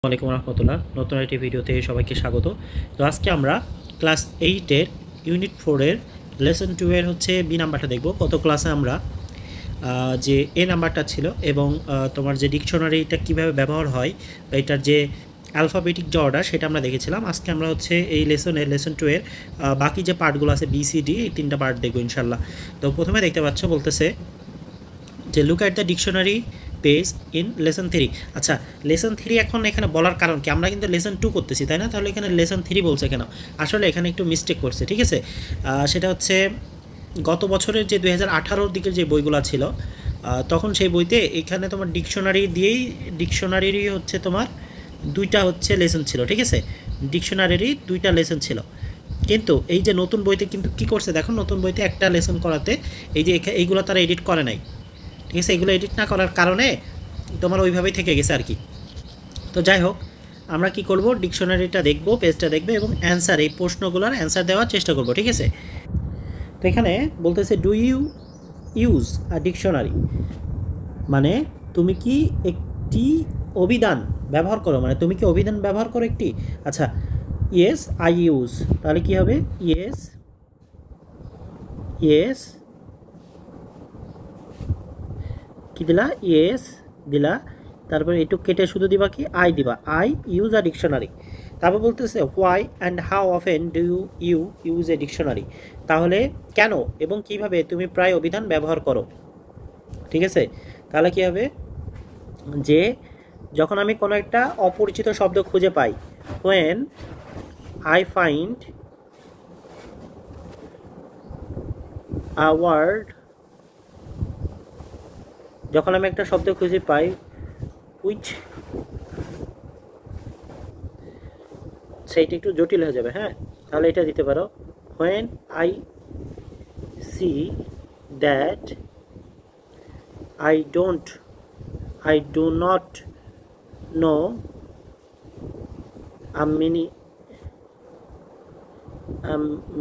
ওয়ালাইকুম রহমতুল্লাহ। নতুন একটি ভিডিওতে সবাইকে স্বাগত। তো আজকে আমরা ক্লাস 8-এর ইউনিট 4-এর লেসন 2 এর হচ্ছে বি নাম্বারটা দেখব। গত ক্লাসে আমরা যে এ নাম্বারটা ছিল এবং তোমার যে ডিকশনারিটা কীভাবে ব্যবহার হয় বা এটার যে অ্যালফাবেটিক যে অর্ডার সেটা আমরা দেখেছিলাম। আজকে আমরা হচ্ছে এই লেসন 2 এর বাকি যে পার্টগুলো আছে BCD, এই 3টা পার্ট দেখবো ইনশাল্লাহ। তো প্রথমে দেখতে পাচ্ছ বলতেছে যে look at the dictionary page in lesson 3। আচ্ছা, লেসন 3 এখন এখানে বলার কারণ কি? আমরা কিন্তু লেসন 2 করতেছি, তাই না? তাহলে এখানে লেসন 3 বলছে কেন? আসলে এখানে একটু মিস্টেক করছে, ঠিক আছে? সেটা হচ্ছে গত বছরের যে 2018-র দিকের যে বইগুলো ছিল, তখন সেই বইতে এখানে তোমার ডিকশনারিরই হচ্ছে তোমার 2টা হচ্ছে লেসন ছিল, ঠিক আছে? ডিকশনারিরই 2টা লেসন ছিল। কিন্তু এই যে নতুন বইতে কিন্তু কী করছে দেখো, নতুন বইতে একটা লেসন করাতে এই যে এইগুলো তারা এডিট করে নাই, ঠিক আছে? এগুলো এডিট না করার কারণে তোমার ওইভাবেই থেকে গেছে আর কি। তো যাই হোক, আমরা কি করব, ডিকশনারিটা দেখব, পেজটা দেখবে এবং অ্যান্সার, এই প্রশ্নগুলোর অ্যান্সার দেওয়ার চেষ্টা করব, ঠিক আছে? তো এখানে বলতেছে do you use a dictionary, মানে তুমি কি একটি অভিধান ব্যবহার করো, মানে তুমি কি অভিধান ব্যবহার করো একটি। আচ্ছা, ইয়েস আই ইউজ, তাহলে কি হবে? ইয়েস ইয়েস কি দিলা? ইয়েস দিলা, তারপরে একটু কেটে শুধু দিবা কি? আই দিবা। I use a dictionary. তারপর বলতেছে why and how often do you use a dictionary, তাহলে কেন এবং কিভাবে তুমি প্রায় অভিধান ব্যবহার করো, ঠিক আছে? তাহলে কি হবে যে যখন আমি কোনো একটা অপরিচিত শব্দ খুঁজে পাই, when I find a word, যখন আমি একটা শব্দ খুঁজে পাই উইচ, সেইটা একটু জটিল হয়ে যাবে, হ্যাঁ? তাহলে এটা দিতে পারো when I see that I do not know a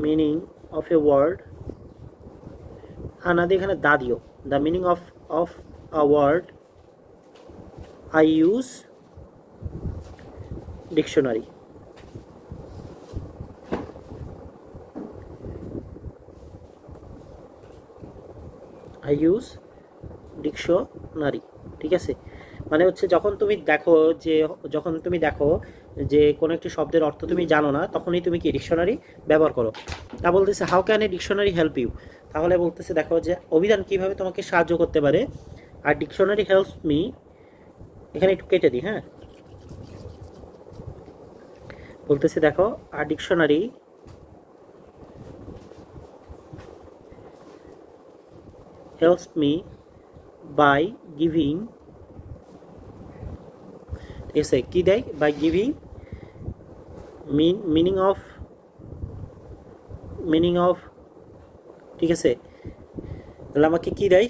meaning of a word, আনাদি এখানে দা দিও, the meaning of a word I use dictionary. I use dictionary, ঠিক আছে? মানে হচ্ছে যখন তুমি দেখো যে কোনো একটি শব্দের অর্থ তুমি জানো না, তখনই তুমি কি ডিকশনারি ব্যবহার করো। তা বলতেছে how can a dictionary help you, তাহলে বলতেছে দেখো যে অভিধান কিভাবে তোমাকে সাহায্য করতে পারে। আর ডিকশনারি হেল্পস মি, এখানে একটু কেটে দিই, হ্যাঁ? বলতেছে দেখো আর dictionary helps me by giving, এসে কি দেয়? by giving meaning of, ঠিক আছে? তাহলে আমাকে কি দেয়?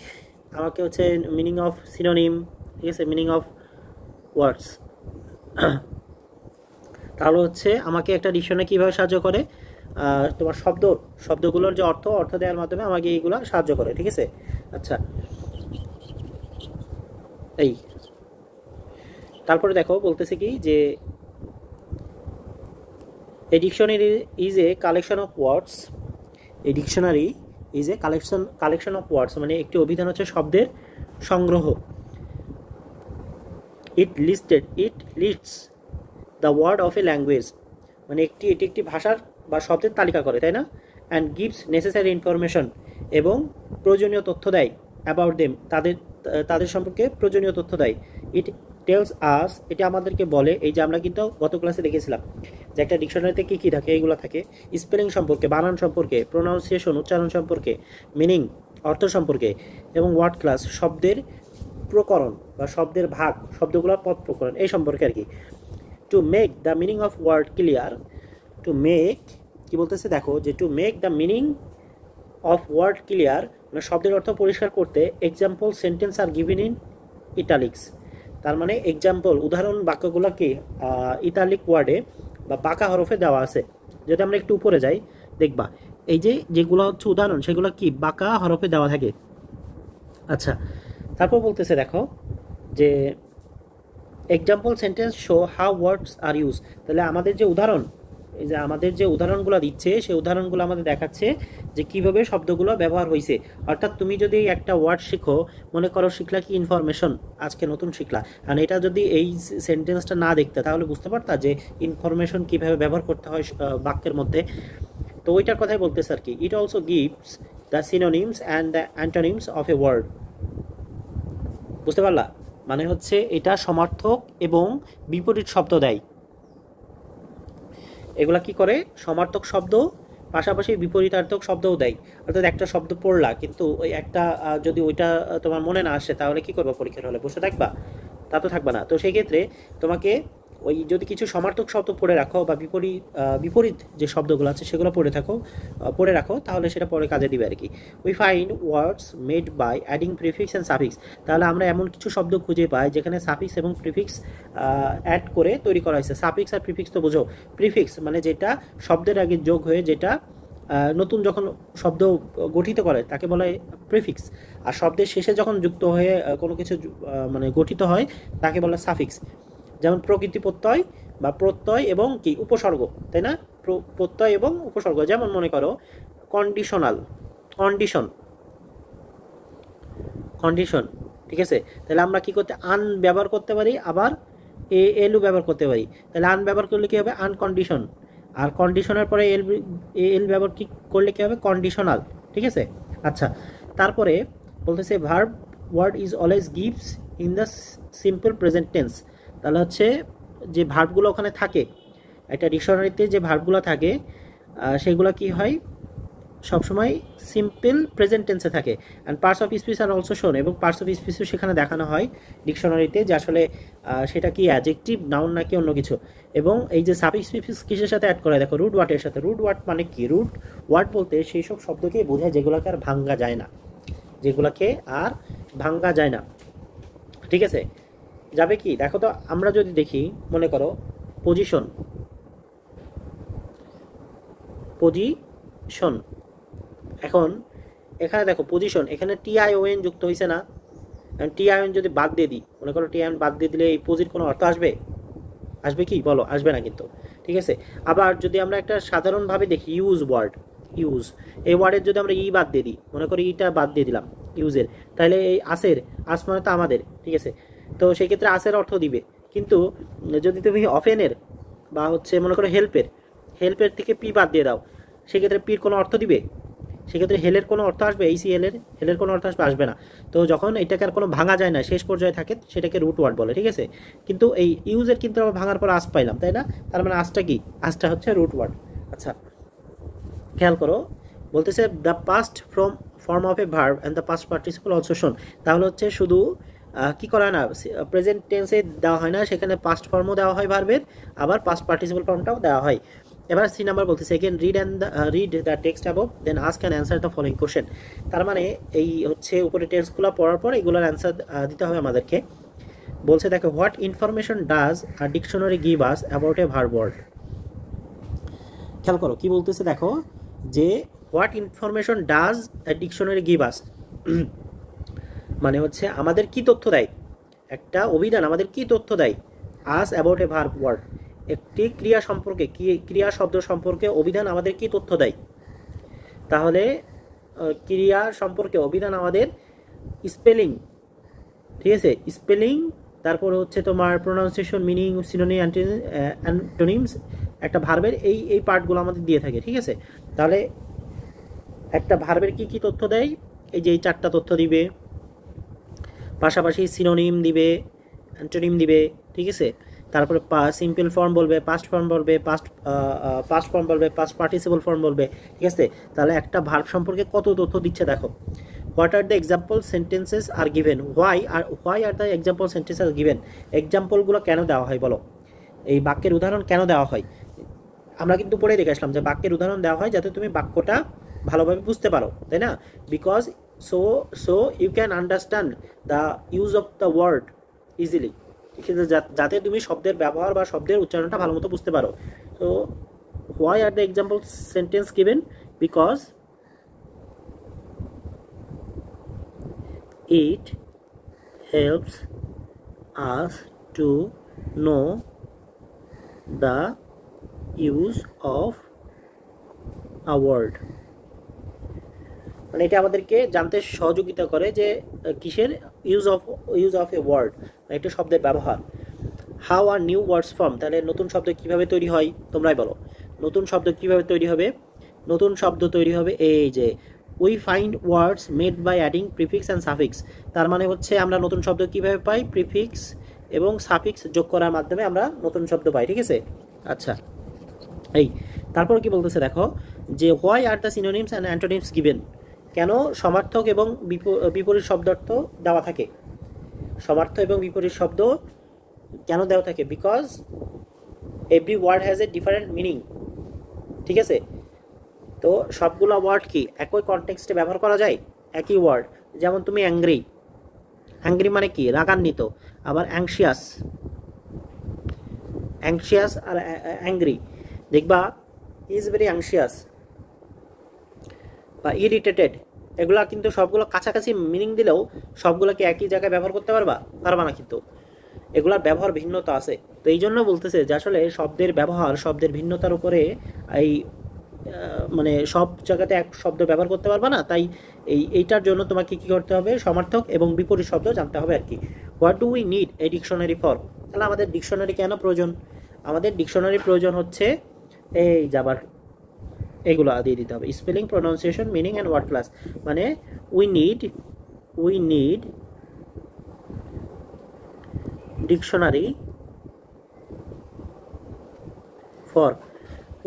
আমাকে হচ্ছে মিনিং অফ সিনোনিম, ঠিক আছে? Meaning of words. তাহলে হচ্ছে আমাকে একটা ডিকশনারি কীভাবে সাহায্য করে? তোমার শব্দগুলোর যে অর্থ দেওয়ার মাধ্যমে আমাকে এইগুলো সাহায্য করে, ঠিক আছে? আচ্ছা, এই তারপরে দেখো বলতেছে কি যে a dictionary is a collection of words, a dictionary is a collection of words, মানে একটি অভিধান হচ্ছে শব্দের সংগ্রহ। It lists the word of a language, মানে এটি একটি ভাষার বা শব্দের তালিকা করে, তাই না? অ্যান্ড গিভস নেসেসারি ইনফরমেশন, এবং প্রয়োজনীয় তথ্য দেয় অ্যাবাউট দেম, তাদের সম্পর্কে প্রয়োজনীয় তথ্য দেয়। ইট টেলস আস, এটা আমাদেরকে বলে, এই যে আমরা কিন্তু গত ক্লাসে দেখেছিলাম যে একটা ডিকশনারিতে কী কী থাকে, এইগুলো থাকে স্পেলিং সম্পর্কে, বানান সম্পর্কে, প্রোনাউন্সিয়েশন উচ্চারণ সম্পর্কে, মিনিং অর্থ সম্পর্কে, এবং ওয়ার্ড ক্লাস শব্দের প্রকরণ বা শব্দের ভাগ, শব্দগুলোর পদ প্রকরণ এই সম্পর্কে আর কি। To make the meaning of word clear, to make কি বলতেছে দেখো যে to make the meaning of word clear, মানে শব্দের অর্থ পরিষ্কার করতে example sentence are given in italics, তার মানে এক্সাম্পল উদাহরণ বাক্যগুলো কি ইটালিক ওয়ার্ডে বা বাঁকা হরফে দেওয়া আছে। যদি আমরা একটু উপরে যাই দেখবা এই যে যেগুলো হচ্ছে উদাহরণ সেগুলো কি বাঁকা হরফে দেওয়া থাকে। আচ্ছা, তারপর বলতেছে দেখো যে example sentence show how words are use. তাহলে আমাদের যে উদাহরণ, এই যে আমাদের যে উদাহরণগুলো দিচ্ছে সেই উদাহরণগুলো আমাদের দেখাচ্ছে যে কিভাবে শব্দগুলো ব্যবহার হয়েছে। অর্থাৎ তুমি যদি একটা ওয়ার্ড শিখো, মনে করো শিখলা কি ইনফরমেশন, আজকে নতুন শিখলা, আর এটা যদি এই সেন্টেন্সটা না দেখতে তাহলে বুঝতে পারতা যে ইনফরমেশন কিভাবে ব্যবহার করতে হয় বাক্যের মধ্যে। তো ওইটার কথাই বলতেছে আর কি। It also gives the synonyms and the antonyms of a word. বুঝতে পারলা? মানে হচ্ছে এটা সমার্থক এবং বিপরীত শব্দ দেয়। এগুলা কি করে? সমার্থক শব্দ পাশাপাশি বিপরীতার্থক শব্দও দেয়। অর্থাৎ একটা শব্দ পড়লা, কিন্তু ওই একটা যদি ওইটা তোমার মনে না আসে তাহলে কি করবা? পরীক্ষার হলে বসে থাকবা? তা তো থাকবা না। তো সেই ক্ষেত্রে তোমাকে ওই যদি কিছু সমার্থক শব্দ পড়ে রাখো বা বিপরীত যে শব্দগুলো আছে সেগুলো পড়ে রাখো, তাহলে সেটা পরে কাজে দিবে আর কি। We find words made by adding prefix and suffix. তাহলে আমরা এমন কিছু শব্দ খুঁজে পাই যেখানে সাফিক্স এবং প্রিফিক্স অ্যাড করে তৈরি করা হয়েছে। সাফিক্স আর প্রিফিক্স তো বোঝো। প্রিফিক্স মানে যেটা শব্দের আগে যোগ হয়ে যেটা নতুন যখন শব্দ গঠিত করে তাকে বলা হয় প্রিফিক্স। আর শব্দের শেষে যখন যুক্ত হয়ে কোনো কিছু মানে গঠিত হয় তাকে বলা সাফিক্স। যেমন প্রকৃতি প্রত্যয় বা প্রত্যয় এবং কি উপসর্গ, তাই না? প্রত্যয় এবং উপসর্গ। যেমন মনে করো কন্ডিশনাল, কন্ডিশন, ঠিক আছে? তাহলে আমরা কি করতে আন ব্যবহার করতে পারি, আবার এলও ব্যবহার করতে পারি। তাহলে আন ব্যবহার করলে কি হবে? আনকন্ডিশন। আর কন্ডিশনের পরে এল ব্যবহার কি করলে কি হবে? কন্ডিশনাল, ঠিক আছে? আচ্ছা, তারপরে বলতেছে verb word is always gives in the simple present tense. তাহলে হচ্ছে যে ভার্বগুলো ওখানে থাকে, একটা ডিকশনারিতে যে ভার্বগুলো থাকে সেগুলো কি হয়? সবসময় সিম্পল প্রেজেন্ট টেন্সে থাকে। And parts of speech are also শোন, এবং পার্টস অফ স্পিচও সেখানে দেখানো হয় ডিকশনারিতে যে আসলে সেটা কি অ্যাডজেক্টিভ, নাউন নাকি অন্য কিছু। এবং এই যে সাফিক্স প্রিফিক্স কিসের সাথে অ্যাড করা? দেখো রুট ওয়ার্ডের সাথে। রুট ওয়ার্ড মানে কি? রুট ওয়ার্ড বলতে সেই সব শব্দকে বোঝায় যেগুলোকে আর ভাঙ্গা যায় না, ঠিক আছে? যাবে কি? দেখো তো, আমরা যদি দেখি, মনে করো পজিশন, এখন এখানে দেখো পজিশন, এখানে টিআইওএন যুক্ত হয়েছে না? টিআইওএন যদি বাদ দিয়ে দিই, মনে করো টিআইওএন বাদ দিয়ে দিলে এই পজির কোনো অর্থ আসবে কি বলো? আসবে না কিন্তু, ঠিক আছে? আবার যদি আমরা একটা সাধারণভাবে দেখি ইউজ এই ওয়ার্ডের যদি আমরা ই বাদ দিয়ে দিই, মনে করি ইটা বাদ দিয়ে দিলাম ইউজের, তাহলে এই আস মানে তো আমাদের, ঠিক আছে? তো সেই ক্ষেত্রে আসের অর্থ দিবে। কিন্তু যদি তুমি অফেনের বা হচ্ছে মনে করো হেল্পের থেকে পি বাদ দিয়ে দাও, সেক্ষেত্রে পির কোনো অর্থ দিবে? সেক্ষেত্রে হেলের কোনো অর্থ আসবে? হেলের কোনো অর্থ আসবে না। তো যখন এটাকে আর কোনো ভাঙা যায় না, শেষ পর্যায়ে থাকে, সেটাকে রুট ওয়ার্ড বলে, ঠিক আছে? কিন্তু এই ইউজের কিন্তু আমরা ভাঙার পর আস পাইলাম, তাই না? তার মানে আসটা কি? আসটা হচ্ছে রুট ওয়ার্ড। আচ্ছা, খেয়াল করো, বলতেছে the past form of A verb and the past participle also শোন। তাহলে হচ্ছে শুধু কি করা হয় না, প্রেজেন্ট টেন্সে দেওয়া হয় না, সেখানে পাস্ট ফর্মও দেওয়া হয় ভার্বের, আবার পাস্ট পার্টিসিপল ফর্মটাও দেওয়া হয়। এবার 3 নাম্বার বলতেছে again read the text above then ask and answer the following question. তার মানে এই হচ্ছে উপরে টেক্সটগুলো পড়ার পর এগুলোর অ্যান্সার দিতে হবে আমাদেরকে। বলছে দেখো, what information does a dictionary give us about a verb word. খেয়াল করো কি বলতেছে, দেখো যে what information does a dictionary give us, মানে হচ্ছে আমাদের কি তথ্য দেয়, একটা অভিধান আমাদের কি তথ্য দেয়? Us about a verb word, একটি ক্রিয়া সম্পর্কে, ক্রিয়া শব্দ সম্পর্কে অভিধান আমাদের কি তথ্য দেয়? তাহলে ক্রিয়া সম্পর্কে অভিধান আমাদের স্পেলিং, ঠিক আছে? স্পেলিং, তারপর হচ্ছে তোমার প্রোনাউন্সিয়েশন, মিনিং, সিনোনিম, অ্যান্টোনিমস, একটা ভার্বের এই পার্টগুলো আমাদের দিয়ে থাকে, ঠিক আছে? তাহলে একটা ভার্বের কি কি তথ্য দেয়? এই যে এই 4টা তথ্য দিবে, পাশাপাশি সিনোনিম দিবে, অ্যান্টোনিম দিবে, ঠিক আছে? তারপরে সিম্পল ফর্ম বলবে, পাস্ট ফর্ম বলবে, পাস্ট পার্টিসিপল ফর্ম বলবে, ঠিক আছে? তাহলে একটা ভার্ব সম্পর্কে কত তথ্য দিচ্ছে দেখো। What are the example sentences are given, why are the example sentences are given, এক্সাম্পলগুলো কেন দেওয়া হয় বলো? এই বাক্যের উদাহরণ কেন দেওয়া হয়? আমরা কিন্তু পড়ে দেখে আসলাম যে বাক্যের উদাহরণ দেওয়া হয় যাতে তুমি বাক্যটা ভালোভাবে বুঝতে পারো, তাই না? Because so you can understand the use of the word easily, ঠিক আছে? যাতে তুমি শব্দের ব্যবহার বা শব্দের উচ্চারণটা ভালো মতো বুঝতে পারো। তো why are the example sentence given? Because it helps us to know the use of a word, মানে এটা আমাদেরকে জানতে সহযোগিতা করে যে কিসের ইউজ অফ এ ওয়ার্ড, একটা শব্দের ব্যবহার। How are new words form, তাহলে নতুন শব্দ কিভাবে তৈরি হয় তোমরাই বলো। নতুন শব্দ কিভাবে তৈরি হবে? নতুন শব্দ তৈরি হবে এই যে we find words made by adding prefix and suffix. তার মানে হচ্ছে আমরা নতুন শব্দ কিভাবে পাই? প্রিফিক্স এবং সাফিক্স যোগ করার মাধ্যমে আমরা নতুন শব্দ পাই, ঠিক আছে। আচ্ছা, এই তারপর কি বলতেছে দেখো, যে why are the synonyms and antonyms given, কেন সমার্থক এবং বিপরীত শব্দার্থ দেওয়া থাকে? সমার্থক এবং বিপরীত শব্দ কেন দেওয়া থাকে? Because every word has a different meaning, ঠিক আছে। তো সবগুলো ওয়ার্ড কি একই কনটেক্সটে ব্যবহার করা যায়? একই ওয়ার্ড, যেমন তুমি অ্যাংরি, অ্যাংরি মানে কি? রাগান্বিত। আবার অ্যাংশিয়াস, অ্যাংশিয়াস আর অ্যাংরি, দেখবা ইজ ভেরি অ্যাংশিয়াস বা ইরিটেটেড, এগুলা কিন্তু সবগুলো কাছাকাছি মিনিং দিলেও সবগুলোকে একই জায়গায় ব্যবহার করতে পারবা না, কিন্তু এগুলার ব্যবহার ভিন্নতা আছে। তো এই জন্য বলতেছে যে আসলে শব্দের ব্যবহার, শব্দের ভিন্নতার উপরে এই মানে সব জায়গাতে এক শব্দ ব্যবহার করতে পারবা না, তাই এইটার জন্য তোমাকে কি করতে হবে? সমার্থক এবং বিপরীত শব্দ জানতে হবে আর কি। What do we need a dictionary for, তাহলে আমাদের ডিকশনারি কেন প্রয়োজন? আমাদের ডিকশনারি প্রয়োজন হচ্ছে এই যাবার এগুলো দিয়ে দিতে হবে, spelling, pronunciation, meaning and word class. মানে we need dictionary for,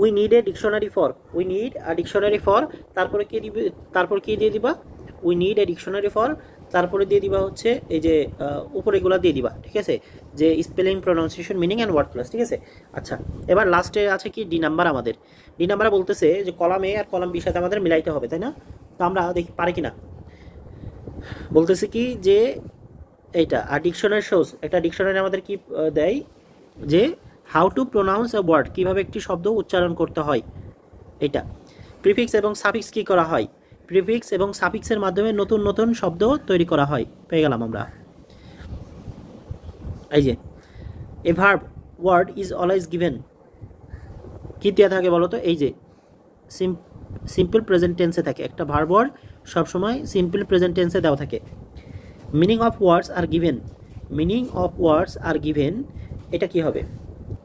we need a dictionary for, we need a dictionary for, তারপরে কি দিবে? তারপর কি দিয়ে দিবা? We need a dictionary for, তারপরে দিয়ে দিবা হচ্ছে এই যে উপরে এগুলো দিয়ে দিবা, ঠিক আছে, যে spelling, pronunciation, meaning and word class, ঠিক আছে। আচ্ছা, এবার লাস্টে আছে কি? D number. আমাদের ডি নাম্বারে বলতেছে যে কলাম এ আর কলাম বির সাথে আমাদের মিলাইতে হবে, তাই না? তো আমরা দেখি পারি কিনা। বলতেছে কি যে এইটা আর ডিকশনারি শোজ, একটা ডিকশনারি আমাদের কি দেয় যে how to pronounce a word, কীভাবে একটি শব্দ উচ্চারণ করতে হয়। এটা প্রিফিক্স এবং সাফিক্স কি করা হয়? প্রিফিক্স এবং সাফিক্সের মাধ্যমে নতুন নতুন শব্দ তৈরি করা হয়। পেয়ে গেলাম আমরা। এই যে a verb word is always given, কি দেওয়া থাকে বলো তো? এই যে সিম্পল প্রেজেন্ট টেন্সে থাকে, একটা ভার্ব ওয়ার্ড সবসময় সিম্পল প্রেজেন্ট টেন্সে দেওয়া থাকে। Meaning of words are given, meaning of words are given, এটা কি হবে?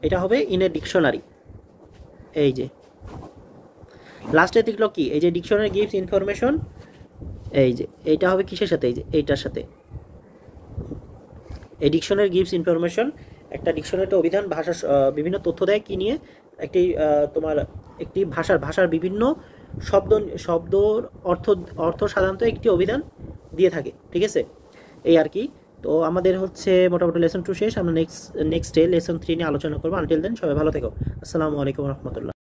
এটা হবে ইন এ ডিকশনারি। এই যে লাস্টে দেখলো কি? এই যে ডিকশনারি গিভস ইনফরমেশন, এই যে এইটা হবে কিসের সাথে? এই যে এইটার সাথে। এই ডিকশনারি গিভস ইনফরমেশন, একটা ডিকশনারিতে অভিধান ভাষা বিভিন্ন তথ্য দেয় কি নিয়ে? একটি তোমার একটি ভাষার বিভিন্ন শব্দর অর্থ সাধারণত একটি অভিধান দিয়ে থাকে, ঠিক আছে। এই আর কি। তো আমাদের হচ্ছে মোটামুটি লেসন 2 শেষ। আমরা নেক্সট ডে লেসন 3 নিয়ে আলোচনা করবো। আনটিল দেন সবাই ভালো থেকো। আসসালামু আলাইকুম রহমতুল্লাহ।